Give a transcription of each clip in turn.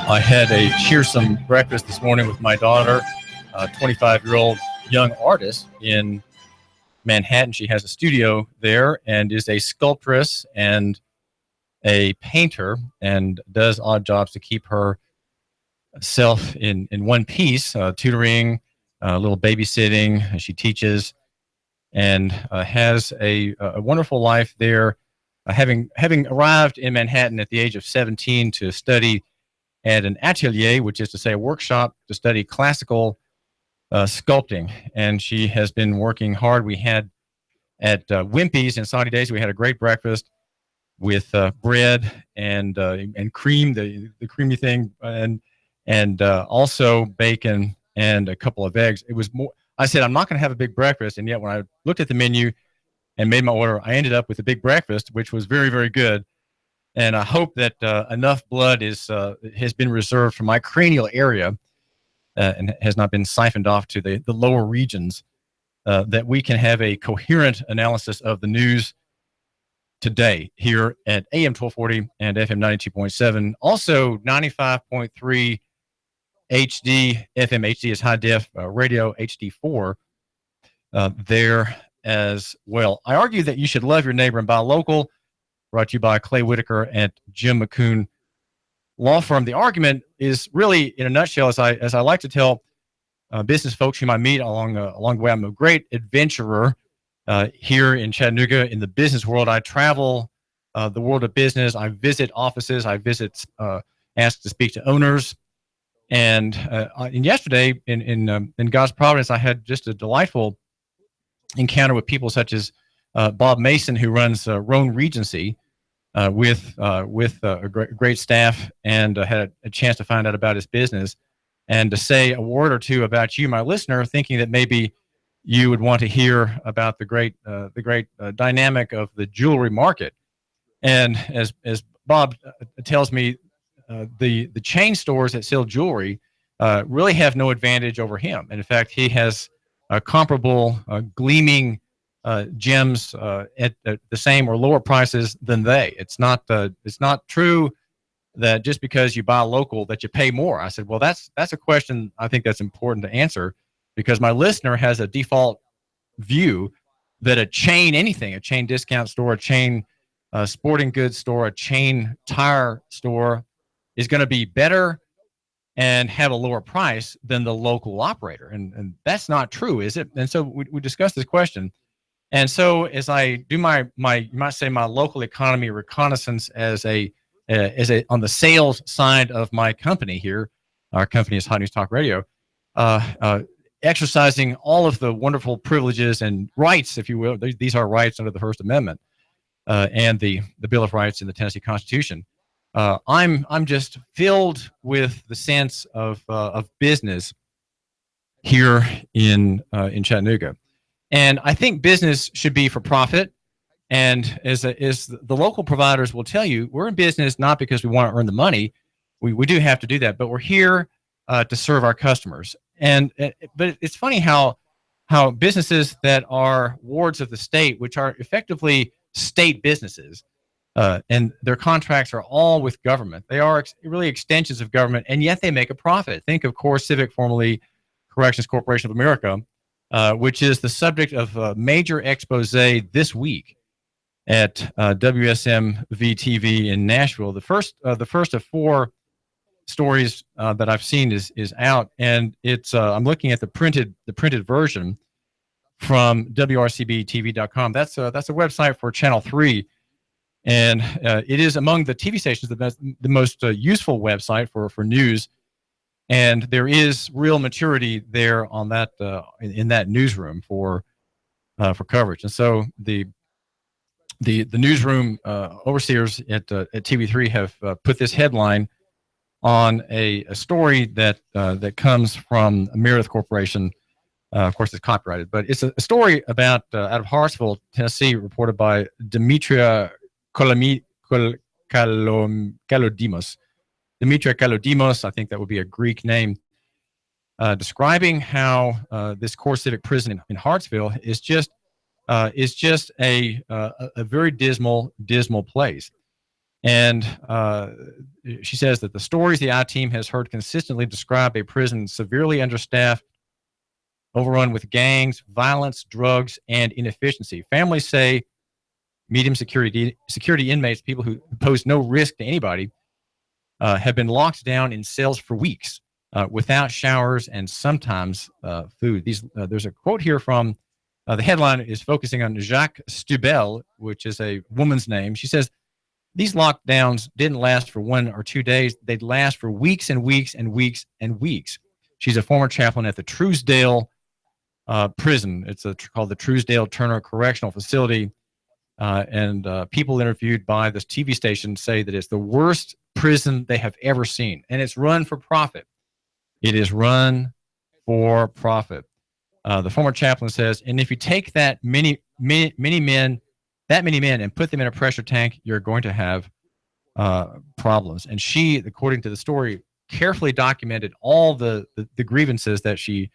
I had a cheersome breakfast this morning with my daughter, a 25-year-old young artist in Manhattan. She has a studio there and is a sculptress and a painter and does odd jobs to keep herself in one piece, tutoring, a little babysitting. She teaches and has a wonderful life there, having arrived in Manhattan at the age of 17 to study at an atelier, which is to say a workshop to study classical sculpting. And she has been working hard. We had at Wimpy's in Saudi Days, we had a great breakfast with bread and cream, the creamy thing, and also bacon and a couple of eggs. It was more. I said, I'm not going to have a big breakfast, and yet when I looked at the menu and made my order, I ended up with a big breakfast, which was very, very good. And I hope that enough blood has been reserved for my cranial area and has not been siphoned off to the lower regions, that we can have a coherent analysis of the news today here at AM 1240 and FM 92.7. Also 95.3 HD, FM HD is high def radio, HD4 there as well. I argue that you should love your neighbor and buy local. Brought to you by Clay Whitaker at Jim McCoon Law Firm. The argument is really, in a nutshell, as I like to tell business folks whom I meet along the way, I'm a great adventurer here in Chattanooga in the business world. I travel the world of business. I visit offices. I ask to speak to owners. And yesterday, in God's providence, I had just a delightful encounter with people such as Bob Mason, who runs Roan Regency, with a great staff, and had a chance to find out about his business and to say a word or two about you, my listener, thinking that maybe you would want to hear about the great dynamic of the jewelry market. And as Bob tells me, the chain stores that sell jewelry really have no advantage over him. And in fact, he has comparable gleaming gems at the same or lower prices than they. It's not true that just because you buy local that you pay more. I said, well, that's a question I think that's important to answer, because my listener has a default view that a chain discount store, a chain sporting goods store, a chain tire store is going to be better and have a lower price than the local operator. And that's not true, is it? And so we discussed this question. And so as I do my you might say my local economy reconnaissance as a on the sales side of my company here, our company is Hot News Talk Radio, exercising all of the wonderful privileges and rights, if you will. These are rights under the First Amendment and the Bill of Rights in the Tennessee Constitution. I'm just filled with the sense of business here in Chattanooga. And I think business should be for profit. And as the local providers will tell you, we're in business not because we want to earn the money. We do have to do that, but we're here to serve our customers. But it's funny how businesses that are wards of the state, which are effectively state businesses, and their contracts are all with government. They are really extensions of government, and yet they make a profit. Think of CoreCivic, formerly Corrections Corporation of America, which is the subject of a major expose this week at WSMV TV in Nashville. The first of four stories that I've seen is out, and it's I'm looking at the printed version from WRCBTV.com. That's a website for Channel 3, and it is among the TV stations the most useful website for news. And there is real maturity there on that in that newsroom for coverage. And so the newsroom overseers at TV3 have put this headline on a story that comes from Meredith Corporation. Of course, it's copyrighted, but it's a story about out of Hartsville, Tennessee, reported by Demetria Kalodimos. Demetria Kalodimos, I think that would be a Greek name, describing how this CoreCivic prison in Hartsville is just a very dismal place. And she says that the stories the I-Team has heard consistently describe a prison severely understaffed, overrun with gangs, violence, drugs, and inefficiency. Families say medium security inmates, people who pose no risk to anybody, have been locked down in cells for weeks without showers and sometimes food. There's a quote here from the headline is focusing on Jacques Stubel, which is a woman's name. She says, these lockdowns didn't last for 1 or 2 days. They'd last for weeks and weeks and weeks and weeks. She's a former chaplain at the Truesdale prison. It's called the Truesdale Turner Correctional Facility. And people interviewed by this TV station say that it's the worst prison they have ever seen. And it's run for profit. It is run for profit. The former chaplain says, and if you take that many men and put them in a pressure tank, you're going to have problems. And she, according to the story, carefully documented all the grievances that she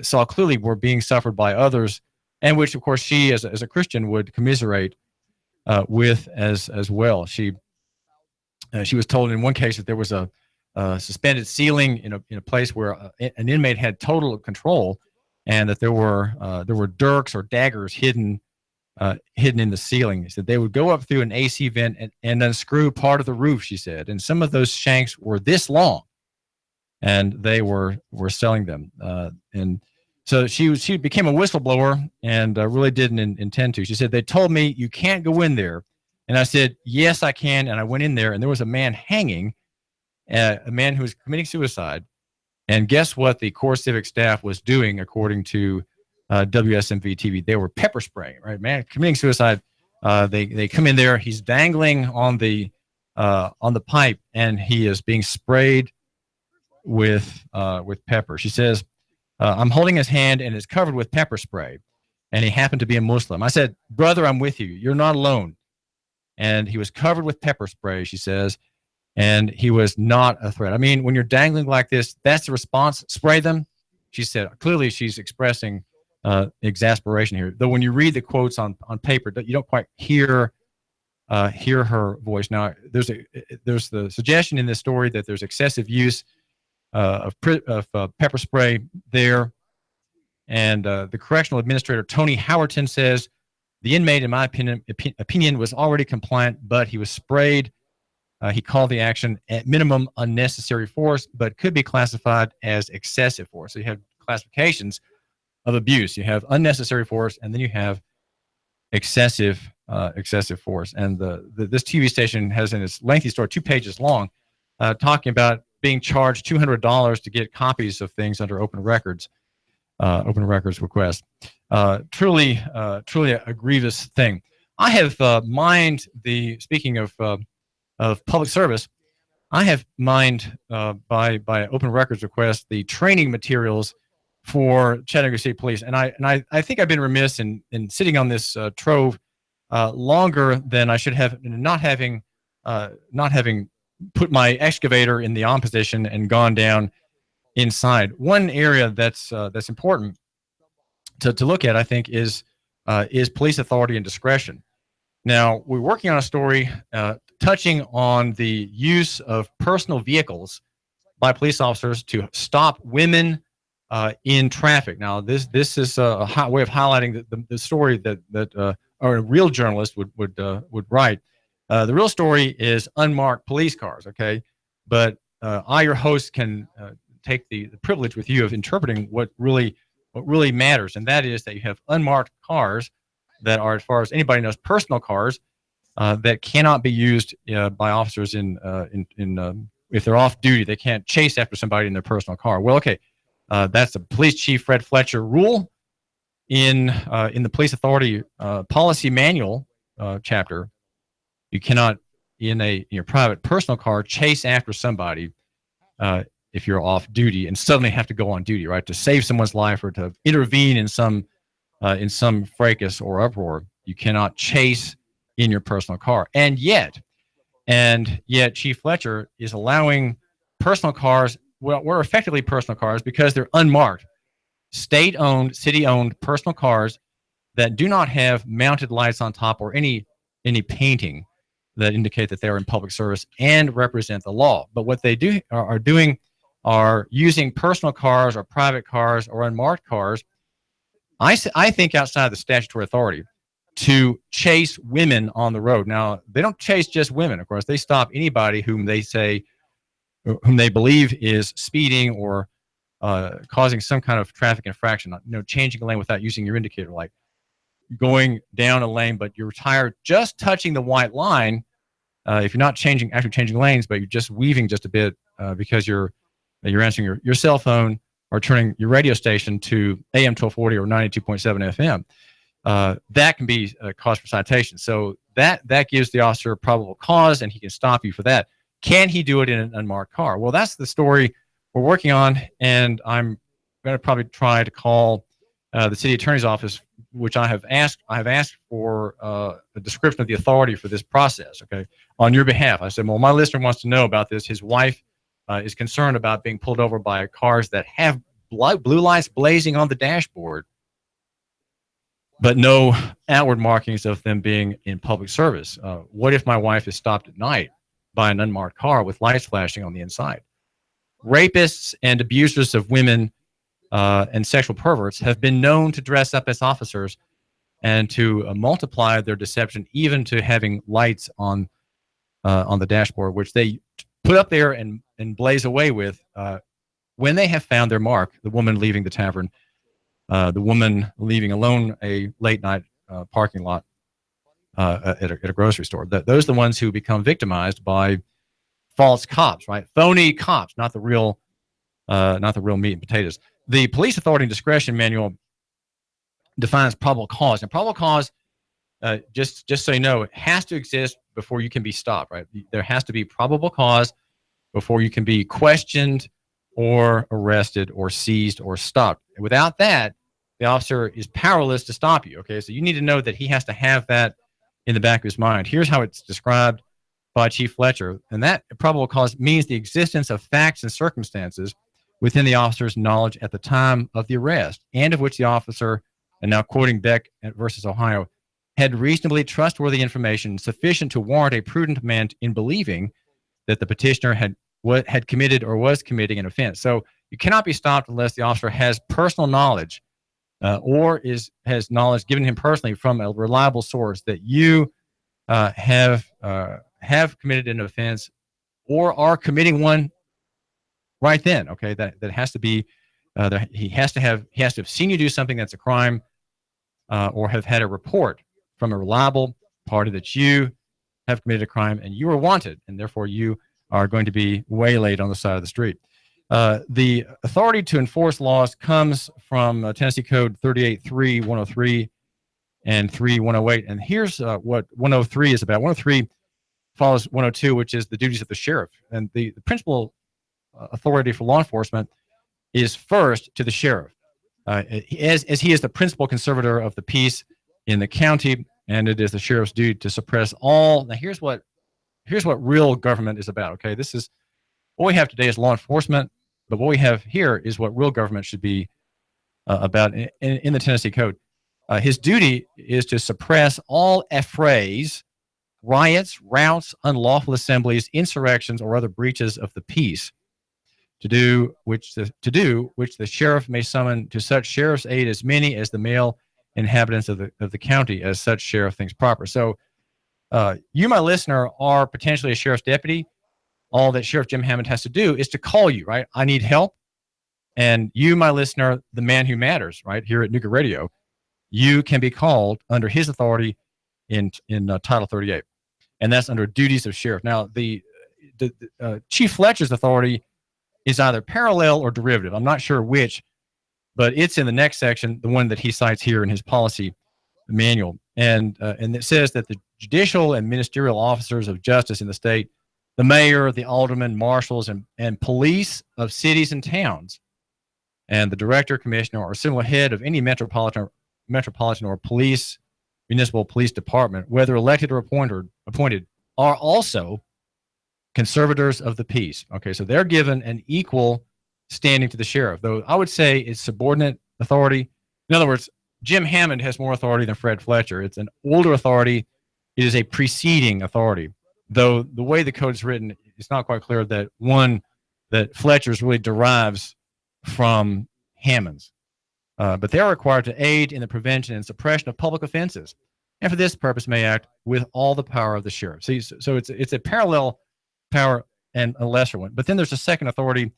saw clearly were being suffered by others, and which, of course, she, as a Christian, would commiserate with as well. She was told in one case that there was a suspended ceiling in a place where an inmate had total control, and that there were dirks or daggers hidden in the ceiling. She said they would go up through an AC vent and unscrew part of the roof, she said. And some of those shanks were this long, and they were selling them. And so she became a whistleblower and really didn't intend to. She said, they told me you can't go in there. And I said, yes, I can. And I went in there, and there was a man hanging, a man who was committing suicide. And guess what the CoreCivic staff was doing, according to WSMV TV? They were pepper spraying, right? Man committing suicide. They come in there. He's dangling on the pipe, and he is being sprayed with pepper. She says, I'm holding his hand, and it's covered with pepper spray. And he happened to be a Muslim. I said, brother, I'm with you. You're not alone. And he was covered with pepper spray, she says, and he was not a threat. I mean, when you're dangling like this, that's the response. Spray them, she said. Clearly, she's expressing exasperation here. Though when you read the quotes on paper, you don't quite hear her voice. Now, there's the suggestion in this story that there's excessive use of pepper spray there. And the correctional administrator, Tony Howerton, says, the inmate, in my opinion, was already compliant, but he was sprayed. He called the action at minimum unnecessary force, but could be classified as excessive force. So you have classifications of abuse. You have unnecessary force, and then you have excessive force. And this TV station has in its lengthy story, 2 pages long, talking about being charged $200 to get copies of things under open records request. Truly a grievous thing. I have mined speaking of public service, I have mined by open records request the training materials for Chattanooga State Police, and I think I've been remiss in sitting on this trove longer than I should have, not having put my excavator in the on position and gone down inside. One area that's important to look at, I think, is police authority and discretion. Now, we're working on a story touching on the use of personal vehicles by police officers to stop women in traffic. Now, this is a way of highlighting the story that a real journalist would write. The real story is unmarked police cars, okay? But I, your host, can take the privilege with you of interpreting what really matters, and that is that you have unmarked cars that are, as far as anybody knows, personal cars that cannot be used by officers in if they're off duty. They can't chase after somebody in their personal car. Well, okay, that's the Police Chief Fred Fletcher rule in the Police Authority Policy Manual chapter. You cannot, in your private personal car, chase after somebody if you're off duty and suddenly have to go on duty, right, to save someone's life or to intervene in some fracas or uproar. You cannot chase in your personal car. And yet Chief Fletcher is allowing personal cars, well, we're effectively personal cars because they're unmarked, state-owned, city-owned personal cars that do not have mounted lights on top or any painting. that indicate that they are in public service and represent the law. But what they are doing are using personal cars or private cars or unmarked cars, I think outside the statutory authority, to chase women on the road. Now, they don't chase just women, of course. They stop anybody whom they believe is speeding or causing some kind of traffic infraction. Changing a lane without using your indicator light, going down a lane, but your tire just touching the white line. If you're not actually changing lanes, but you're just weaving just a bit because you're answering your cell phone or turning your radio station to AM 1240 or 92.7 FM, that can be a cause for citation. So that gives the officer a probable cause, and he can stop you for that. Can he do it in an unmarked car? Well, that's the story we're working on, and I'm going to probably try to call the city attorney's office, which I have asked for a description of the authority for this process, okay, on your behalf. I said, well, my listener wants to know about this. His wife is concerned about being pulled over by cars that have blue lights blazing on the dashboard, but no outward markings of them being in public service. What if my wife is stopped at night by an unmarked car with lights flashing on the inside? Rapists and abusers of women and sexual perverts have been known to dress up as officers and to multiply their deception, even to having lights on the dashboard, which they put up there and blaze away with when they have found their mark. The woman leaving the tavern, the woman leaving alone a late night parking lot at a grocery store. Those are the ones who become victimized by false cops, right? Phony cops, not the real meat and potatoes. The Police Authority and Discretion Manual defines probable cause, and probable cause, just so you know, it has to exist before you can be stopped, right? There has to be probable cause before you can be questioned or arrested or seized or stopped. And without that, the officer is powerless to stop you, okay? So you need to know that he has to have that in the back of his mind. Here's how it's described by Chief Fletcher, and that probable cause means the existence of facts and circumstances within the officer's knowledge at the time of the arrest, and of which the officer, and now quoting Beck versus Ohio, had reasonably trustworthy information sufficient to warrant a prudent man in believing that the petitioner had committed or was committing an offense. So you cannot be stopped unless the officer has personal knowledge or has knowledge given him personally from a reliable source that you have committed an offense or are committing one right then. Okay, that has to be he has to have seen you do something that's a crime, or have had a report from a reliable party that you have committed a crime and you are wanted, and therefore you are going to be waylaid on the side of the street. The authority to enforce laws comes from Tennessee Code 38.3, 103, and 3.108. And here's what 103 is about. 103 follows 102, which is the duties of the sheriff. And the principal authority for law enforcement is first to the sheriff, as he is the principal conservator of the peace in the county, and it is the sheriff's duty to suppress all. Now, here's what real government is about. Okay, this is what we have today is law enforcement, but what we have here is what real government should be about in the Tennessee Code. His duty is to suppress all affrays, riots, routs, unlawful assemblies, insurrections, or other breaches of the peace, to do which the sheriff may summon to such sheriff's aid as many as the male inhabitants of the county as such sheriff thinks proper. So you, my listener, are potentially a sheriff's deputy. All that Sheriff Jim Hammond has to do is to call you, right? I need help. And you, my listener, the man who matters, right, here at Nooga Radio, you can be called under his authority in Title 38. And that's under duties of sheriff. Now, the Chief Fletcher's authority is either parallel or derivative. I'm not sure which, but it's in the next section, the one that he cites here in his policy manual. And it says that the judicial and ministerial officers of justice in the state, the mayor, the aldermen, marshals, and police of cities and towns, and the director, commissioner, or civil head of any metropolitan or municipal police department, whether elected or appointed, are also conservators of the peace. Okay, so they're given an equal standing to the sheriff, though I would say it's subordinate authority. In other words, Jim Hammond has more authority than Fred Fletcher. It's an older authority. It is a preceding authority. though the way the code is written, it's not quite clear that that Fletcher's really derives from Hammond's. But they are required to aid in the prevention and suppression of public offenses, and for this purpose may act with all the power of the sheriff. See, so it's a parallel power and a lesser one. But then there's a second authority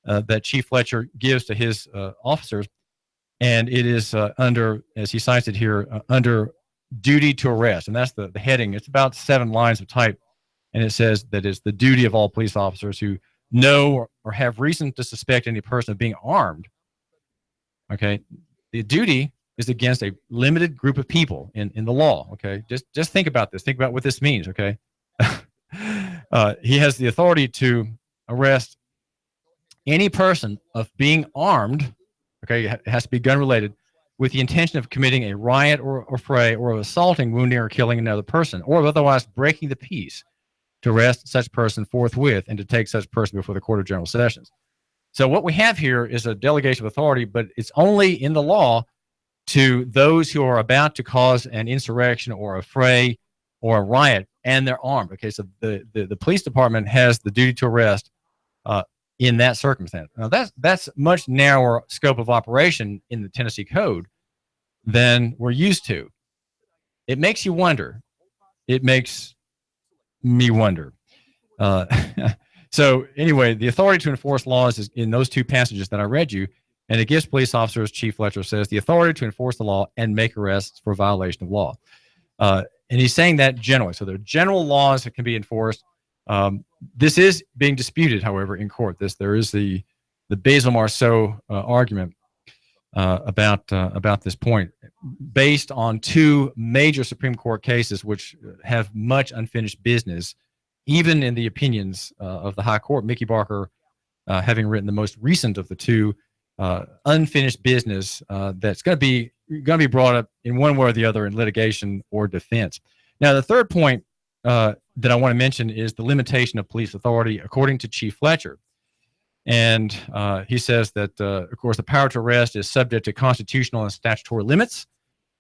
that Chief Fletcher gives to his officers, and it is under, as he cites it here, under duty to arrest, and that's the heading. It's about 7 lines of type, and it says that it's the duty of all police officers who know or have reason to suspect any person of being armed. Okay, the duty is against a limited group of people in the law. Okay, just think about this. Think about what this means. Okay, he has the authority to arrest any person of being armed. Okay, it has to be gun related, with the intention of committing a riot or fray, or of assaulting, wounding, or killing another person, or of otherwise breaking the peace, to arrest such person forthwith and to take such person before the Court of General Sessions. So what we have here is a delegation of authority, but it's only in the law to those who are about to cause an insurrection or a fray or a riot, and they're armed. Okay, so the police department has the duty to arrest in that circumstance. Now that's much narrower scope of operation in the Tennessee Code than we're used to. It makes you wonder. It makes me wonder. So anyway, the authority to enforce laws is in those 2 passages that I read you, and it gives police officers, Chief Fletcher says, the authority to enforce the law and make arrests for violation of law. And he's saying that generally. So there are general laws that can be enforced. This is being disputed, however, in court. There is the Basil Marceau argument about this point, based on 2 major Supreme Court cases which have much unfinished business, even in the opinions of the High Court. Mickey Barker having written the most recent of the 2 unfinished business that's going to be brought up in one way or the other in litigation or defense. Now, the third point that I want to mention is the limitation of police authority, according to Chief Fletcher. And he says that, of course, the power to arrest is subject to constitutional and statutory limits.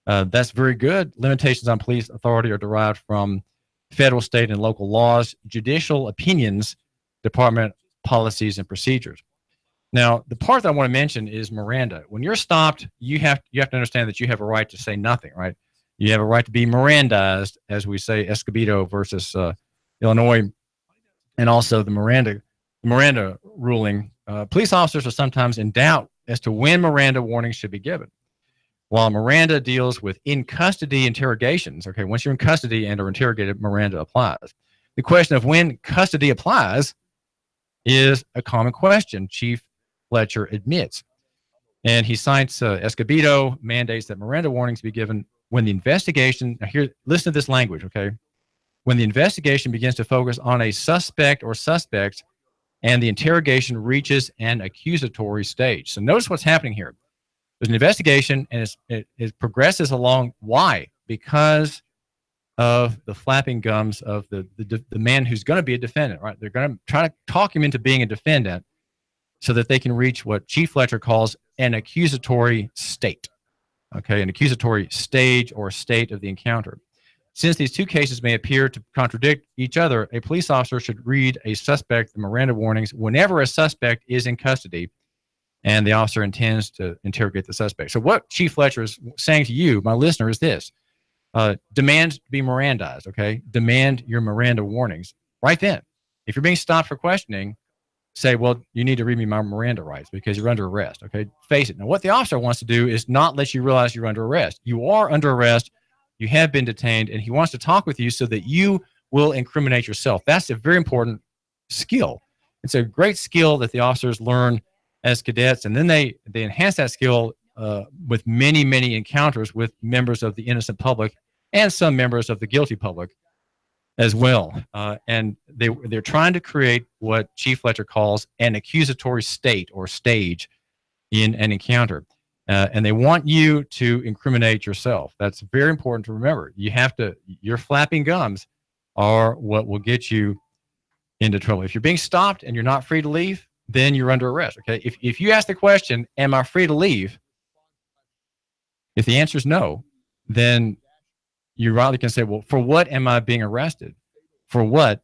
That's very good. Limitations on police authority are derived from federal, state, and local laws, judicial opinions, department policies, and procedures. Now, the part that I want to mention is Miranda. When you're stopped, you have to understand that you have a right to say nothing, right? You have a right to be Mirandized, as we say, Escobedo versus Illinois, and also the Miranda ruling. Police officers are sometimes in doubt as to when Miranda warnings should be given. While Miranda deals with in-custody interrogations, okay, once you're in custody and are interrogated, Miranda applies. The question of when custody applies is a common question, Chief Fletcher admits. And he cites Escobedo mandates that Miranda warnings be given when the investigation, now here, listen to this language, okay? When the investigation begins to focus on a suspect or suspects and the interrogation reaches an accusatory stage. So notice what's happening here. There's an investigation, and it progresses along. Why? Because of the flapping gums of the man who's going to be a defendant, right? They're going to try to talk him into being a defendant so that they can reach what Chief Fletcher calls an accusatory state, okay? An accusatory stage or state of the encounter. Since these 2 cases may appear to contradict each other, a police officer should read a suspect the Miranda warnings whenever a suspect is in custody and the officer intends to interrogate the suspect. So what Chief Fletcher is saying to you, my listener, is this. Demand to be Mirandized, okay? Demand your Miranda warnings right then. If you're being stopped for questioning, say, well, you need to read me my Miranda rights because you're under arrest, okay? Face it. Now, what the officer wants to do is not let you realize you're under arrest. You are under arrest. You have been detained, and he wants to talk with you so that you will incriminate yourself. That's a very important skill. It's a great skill that the officers learn as cadets, and then they enhance that skill with many, many encounters with members of the innocent public and some members of the guilty public as well. And they're trying to create what Chief Fletcher calls an accusatory state or stage in an encounter. And they want you to incriminate yourself. That's very important to remember. Your flapping gums are what will get you into trouble. If you're being stopped and you're not free to leave, then you're under arrest, okay? If you ask the question, am I free to leave? If the answer is no, then you rightly can say, well, for what am I being arrested? For what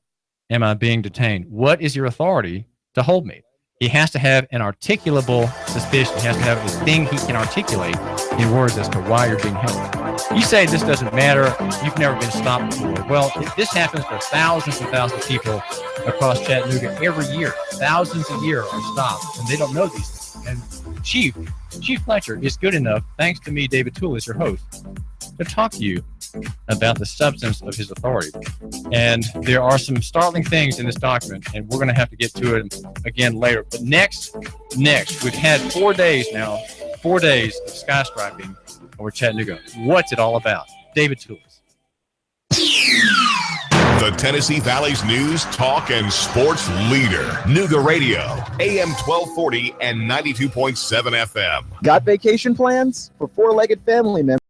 am I being detained? What is your authority to hold me? He has to have an articulable suspicion. He has to have a thing he can articulate in words as to why you're being held. You say this doesn't matter. You've never been stopped before. Well, this happens for thousands and thousands of people across Chattanooga every year. Thousands a year are stopped, and they don't know these things. And Chief Fletcher is good enough, thanks to me, David Tulis, your host, to talk to you about the substance of his authority. And there are some startling things in this document, and we're going to have to get to it again later. But next, we've had 4 days now, 4 days of skyscraping over Chattanooga. What's it all about? David Tulis. The Tennessee Valley's news, talk, and sports leader. Nooga Radio, AM 1240 and 92.7 FM. Got vacation plans for four-legged family members?